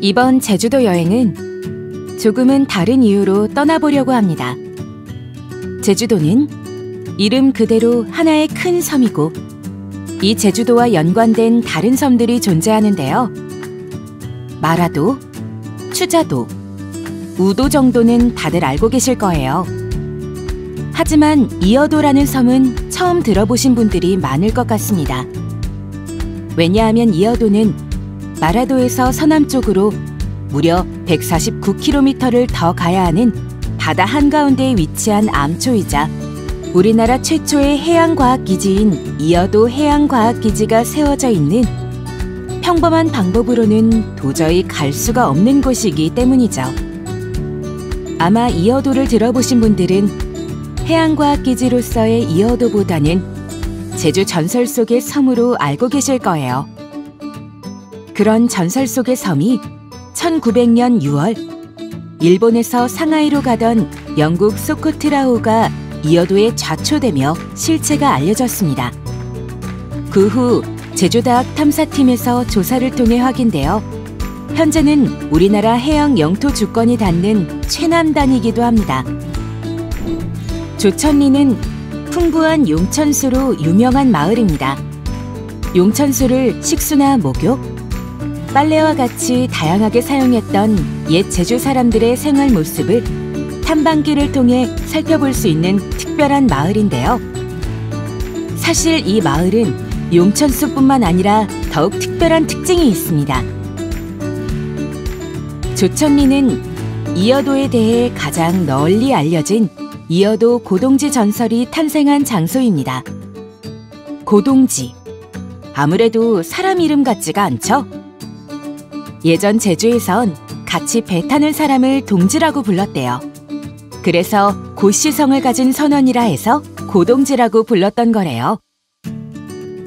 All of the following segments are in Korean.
이번 제주도 여행은 조금은 다른 이유로 떠나보려고 합니다. 제주도는 이름 그대로 하나의 큰 섬이고 이 제주도와 연관된 다른 섬들이 존재하는데요. 마라도, 추자도, 우도 정도는 다들 알고 계실 거예요. 하지만 이어도라는 섬은 처음 들어보신 분들이 많을 것 같습니다. 왜냐하면 이어도는 마라도에서 서남쪽으로 무려 149km를 더 가야 하는 바다 한가운데에 위치한 암초이자 우리나라 최초의 해양과학기지인 이어도 해양과학기지가 세워져 있는 평범한 방법으로는 도저히 갈 수가 없는 곳이기 때문이죠. 아마 이어도를 들어보신 분들은 해양과학기지로서의 이어도보다는 제주 전설 속의 섬으로 알고 계실 거예요. 그런 전설 속의 섬이 1900년 6월 일본에서 상하이로 가던 영국 소코트라호가 이어도에 좌초되며 실체가 알려졌습니다. 그 후 제주대학 탐사팀에서 조사를 통해 확인되어 현재는 우리나라 해양 영토 주권이 닿는 최남단이기도 합니다. 조천리는 풍부한 용천수로 유명한 마을입니다. 용천수를 식수나 목욕, 빨래와 같이 다양하게 사용했던 옛 제주 사람들의 생활 모습을 탐방기를 통해 살펴볼 수 있는 특별한 마을인데요. 사실 이 마을은 용천수뿐만 아니라 더욱 특별한 특징이 있습니다. 조천리는 이어도에 대해 가장 널리 알려진 이어도 고동지 전설이 탄생한 장소입니다. 고동지. 아무래도 사람 이름 같지가 않죠? 예전 제주에선 같이 배 타는 사람을 동지라고 불렀대요. 그래서 고시성을 가진 선원이라 해서 고동지라고 불렀던 거래요.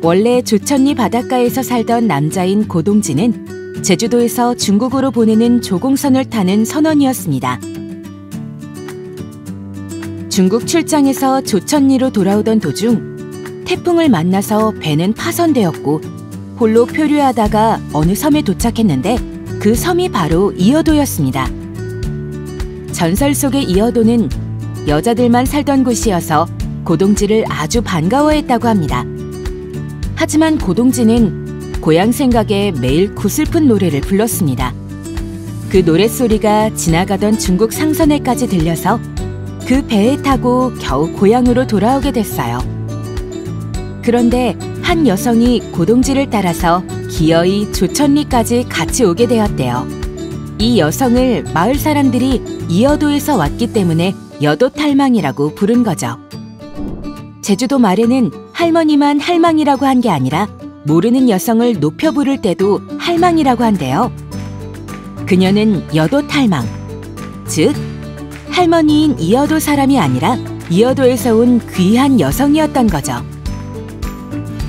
원래 조천리 바닷가에서 살던 남자인 고동지는 제주도에서 중국으로 보내는 조공선을 타는 선원이었습니다. 중국 출장에서 조천리로 돌아오던 도중 태풍을 만나서 배는 파손되었고 홀로 표류하다가 어느 섬에 도착했는데 그 섬이 바로 이어도였습니다. 전설 속의 이어도는 여자들만 살던 곳이어서 고동지를 아주 반가워했다고 합니다. 하지만 고동지는 고향 생각에 매일 구슬픈 노래를 불렀습니다. 그 노랫소리가 지나가던 중국 상선에까지 들려서 그 배에 타고 겨우 고향으로 돌아오게 됐어요. 그런데 한 여성이 고동지를 따라서 기어이 조천리까지 같이 오게 되었대요. 이 여성을 마을 사람들이 이어도에서 왔기 때문에 여도탈망이라고 부른 거죠. 제주도 말에는 할머니만 할망이라고 한 게 아니라 모르는 여성을 높여 부를 때도 할망이라고 한대요. 그녀는 여도탈망, 즉 할머니인 이어도 사람이 아니라 이어도에서 온 귀한 여성이었던 거죠.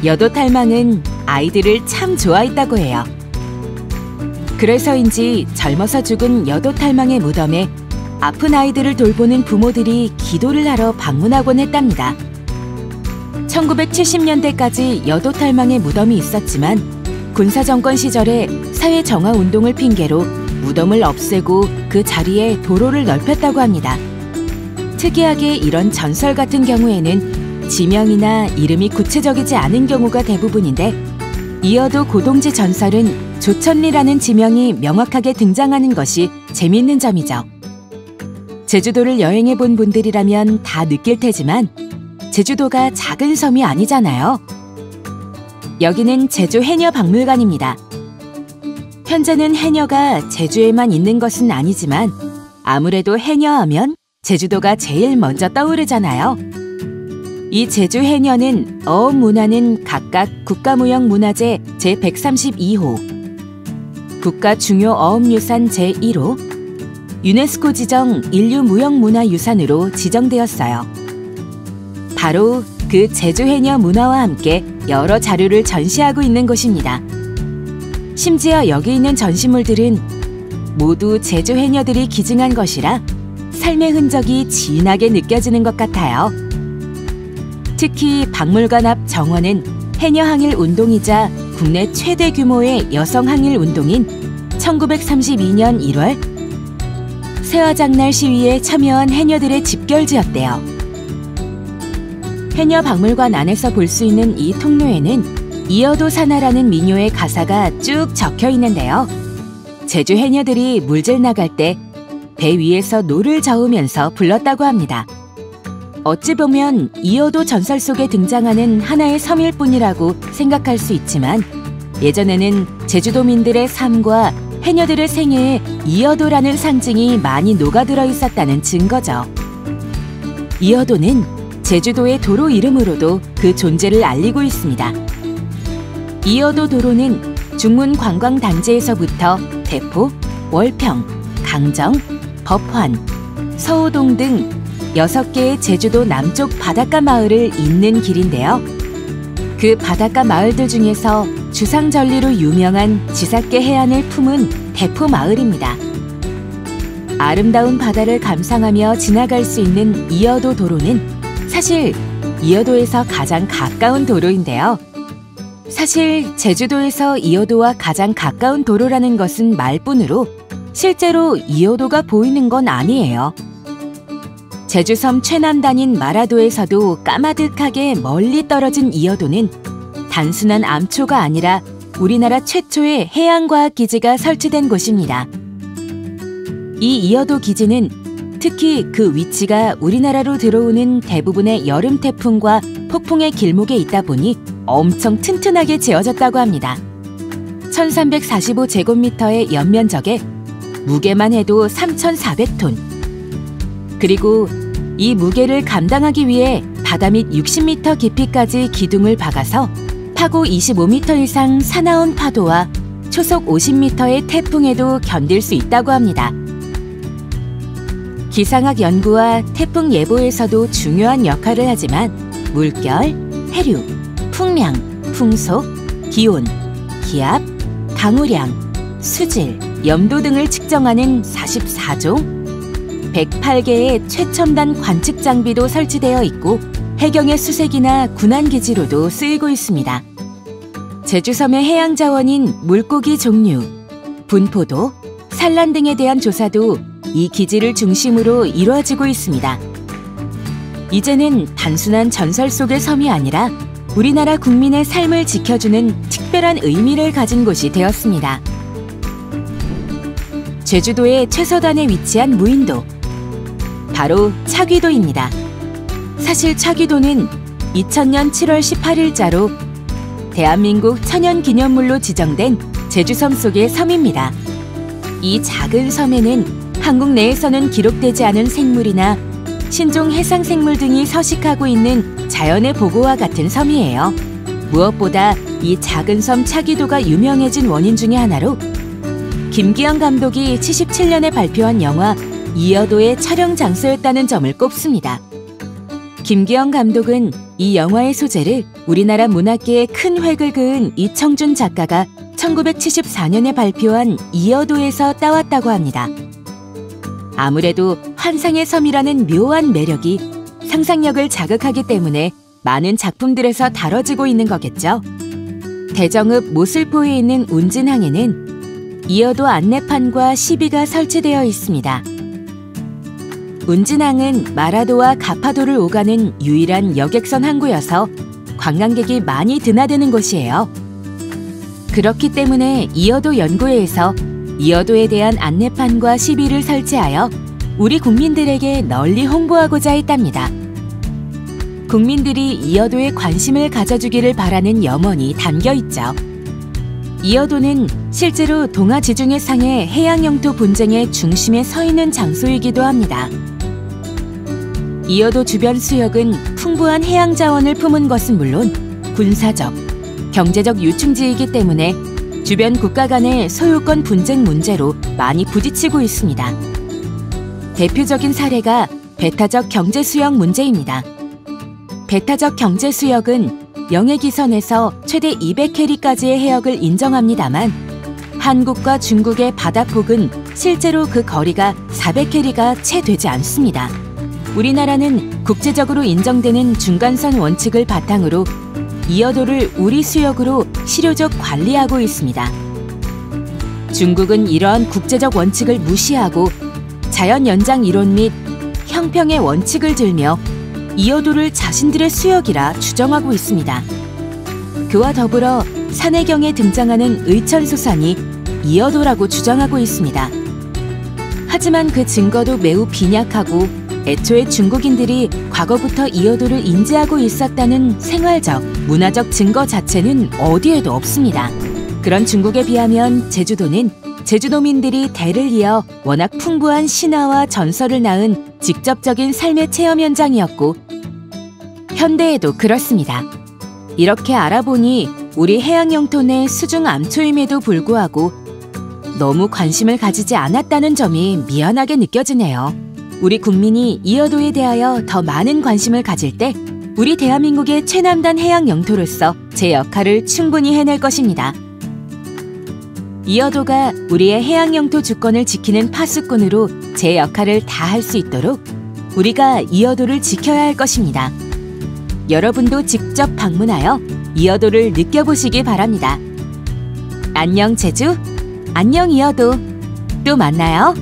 여도탈망은 아이들을 참 좋아했다고 해요. 그래서인지 젊어서 죽은 여도탈망의 무덤에 아픈 아이들을 돌보는 부모들이 기도를 하러 방문하곤 했답니다. 1970년대까지 여도탈망의 무덤이 있었지만 군사정권 시절에 사회정화운동을 핑계로 무덤을 없애고 그 자리에 도로를 넓혔다고 합니다. 특이하게 이런 전설 같은 경우에는 지명이나 이름이 구체적이지 않은 경우가 대부분인데 이어도 고동지 전설은 조천리라는 지명이 명확하게 등장하는 것이 재미있는 점이죠. 제주도를 여행해 본 분들이라면 다 느낄 테지만 제주도가 작은 섬이 아니잖아요. 여기는 제주 해녀박물관입니다. 현재는 해녀가 제주에만 있는 것은 아니지만 아무래도 해녀하면 제주도가 제일 먼저 떠오르잖아요. 이 제주 해녀는 어업 문화는 각각 국가무형문화재 제132호, 국가중요어업유산 제1호, 유네스코 지정 인류무형문화유산으로 지정되었어요. 바로 그 제주 해녀 문화와 함께 여러 자료를 전시하고 있는 곳입니다. 심지어 여기 있는 전시물들은 모두 제주 해녀들이 기증한 것이라 삶의 흔적이 진하게 느껴지는 것 같아요. 특히 박물관 앞 정원은 해녀 항일 운동이자 국내 최대 규모의 여성 항일 운동인 1932년 1월 새화장날 시위에 참여한 해녀들의 집결지였대요. 해녀 박물관 안에서 볼 수 있는 이 통로에는 이어도 사나라는 민요의 가사가 쭉 적혀 있는데요. 제주 해녀들이 물질 나갈 때 배 위에서 노를 저으면서 불렀다고 합니다. 어찌 보면 이어도 전설 속에 등장하는 하나의 섬일 뿐이라고 생각할 수 있지만 예전에는 제주도민들의 삶과 해녀들의 생애에 이어도라는 상징이 많이 녹아들어 있었다는 증거죠. 이어도는 제주도의 도로 이름으로도 그 존재를 알리고 있습니다. 이어도 도로는 중문 관광단지에서부터 대포, 월평, 강정, 법환, 서호동 등 6개의 제주도 남쪽 바닷가 마을을 잇는 길인데요. 그 바닷가 마을들 중에서 주상절리로 유명한 지삭계 해안을 품은 대포 마을입니다. 아름다운 바다를 감상하며 지나갈 수 있는 이어도 도로는 사실 이어도에서 가장 가까운 도로인데요. 사실 제주도에서 이어도와 가장 가까운 도로라는 것은 말뿐으로 실제로 이어도가 보이는 건 아니에요. 제주섬 최남단인 마라도에서도 까마득하게 멀리 떨어진 이어도는 단순한 암초가 아니라 우리나라 최초의 해양과학기지가 설치된 곳입니다. 이 이어도 기지는 특히 그 위치가 우리나라로 들어오는 대부분의 여름 태풍과 폭풍의 길목에 있다 보니 엄청 튼튼하게 지어졌다고 합니다. 1345제곱미터의 연면적에 무게만 해도 3,400톤. 그리고 이 무게를 감당하기 위해 바다 밑 60m 깊이까지 기둥을 박아서 파고 25m 이상 사나운 파도와 초속 50m의 태풍에도 견딜 수 있다고 합니다. 기상학 연구와 태풍 예보에서도 중요한 역할을 하지만 물결, 해류, 풍량, 풍속, 기온, 기압, 강우량, 수질, 염도 등을 측정하는 44종, 108개의 최첨단 관측 장비도 설치되어 있고 해경의 수색이나 군안기지로도 쓰이고 있습니다. 제주섬의 해양자원인 물고기 종류, 분포도, 산란 등에 대한 조사도 이 기지를 중심으로 이루어지고 있습니다. 이제는 단순한 전설 속의 섬이 아니라 우리나라 국민의 삶을 지켜주는 특별한 의미를 가진 곳이 되었습니다. 제주도의 최서단에 위치한 무인도, 바로 차귀도입니다. 사실 차귀도는 2000년 7월 18일자로 대한민국 천연기념물로 지정된 제주섬 속의 섬입니다. 이 작은 섬에는 한국 내에서는 기록되지 않은 생물이나 신종 해상생물 등이 서식하고 있는 자연의 보고와 같은 섬이에요. 무엇보다 이 작은 섬 차귀도가 유명해진 원인 중에 하나로 김기영 감독이 77년에 발표한 영화 이어도의 촬영 장소였다는 점을 꼽습니다. 김기영 감독은 이 영화의 소재를 우리나라 문학계에 큰 획을 그은 이청준 작가가 1974년에 발표한 이어도에서 따왔다고 합니다. 아무래도 환상의 섬이라는 묘한 매력이 상상력을 자극하기 때문에 많은 작품들에서 다뤄지고 있는 거겠죠. 대정읍 모슬포에 있는 운진항에는 이어도 안내판과 시비가 설치되어 있습니다. 운진항은 마라도와 가파도를 오가는 유일한 여객선 항구여서 관광객이 많이 드나드는 곳이에요. 그렇기 때문에 이어도 연구회에서 이어도에 대한 안내판과 시비를 설치하여 우리 국민들에게 널리 홍보하고자 했답니다. 국민들이 이어도에 관심을 가져주기를 바라는 염원이 담겨있죠. 이어도는 실제로 동아지중해상의 해양영토 분쟁의 중심에 서 있는 장소이기도 합니다. 이어도 주변 수역은 풍부한 해양자원을 품은 것은 물론 군사적, 경제적 유충지이기 때문에 주변 국가 간의 소유권 분쟁 문제로 많이 부딪히고 있습니다. 대표적인 사례가 배타적 경제수역 문제입니다. 배타적 경제수역은 영해기선에서 최대 200캐리까지의 해역을 인정합니다만 한국과 중국의 바다폭은 실제로 그 거리가 400캐리가 채 되지 않습니다. 우리나라는 국제적으로 인정되는 중간선 원칙을 바탕으로 이어도를 우리 수역으로 실효적 관리하고 있습니다. 중국은 이러한 국제적 원칙을 무시하고 자연 연장 이론 및 형평의 원칙을 들며 이어도를 자신들의 수역이라 주장하고 있습니다. 그와 더불어 산해경에 등장하는 의천수산이 이어도라고 주장하고 있습니다. 하지만 그 증거도 매우 빈약하고 애초에 중국인들이 과거부터 이어도를 인지하고 있었다는 생활적, 문화적 증거 자체는 어디에도 없습니다. 그런 중국에 비하면 제주도는 제주도민들이 대를 이어 워낙 풍부한 신화와 전설을 낳은 직접적인 삶의 체험 현장이었고 현대에도 그렇습니다. 이렇게 알아보니 우리 해양 영토 내 수중 암초임에도 불구하고 너무 관심을 가지지 않았다는 점이 미안하게 느껴지네요. 우리 국민이 이어도에 대하여 더 많은 관심을 가질 때 우리 대한민국의 최남단 해양 영토로서 제 역할을 충분히 해낼 것입니다. 이어도가 우리의 해양 영토 주권을 지키는 파수꾼으로 제 역할을 다할 수 있도록 우리가 이어도를 지켜야 할 것입니다. 여러분도 직접 방문하여 이어도를 느껴보시기 바랍니다. 안녕 제주, 안녕 이어도, 또 만나요.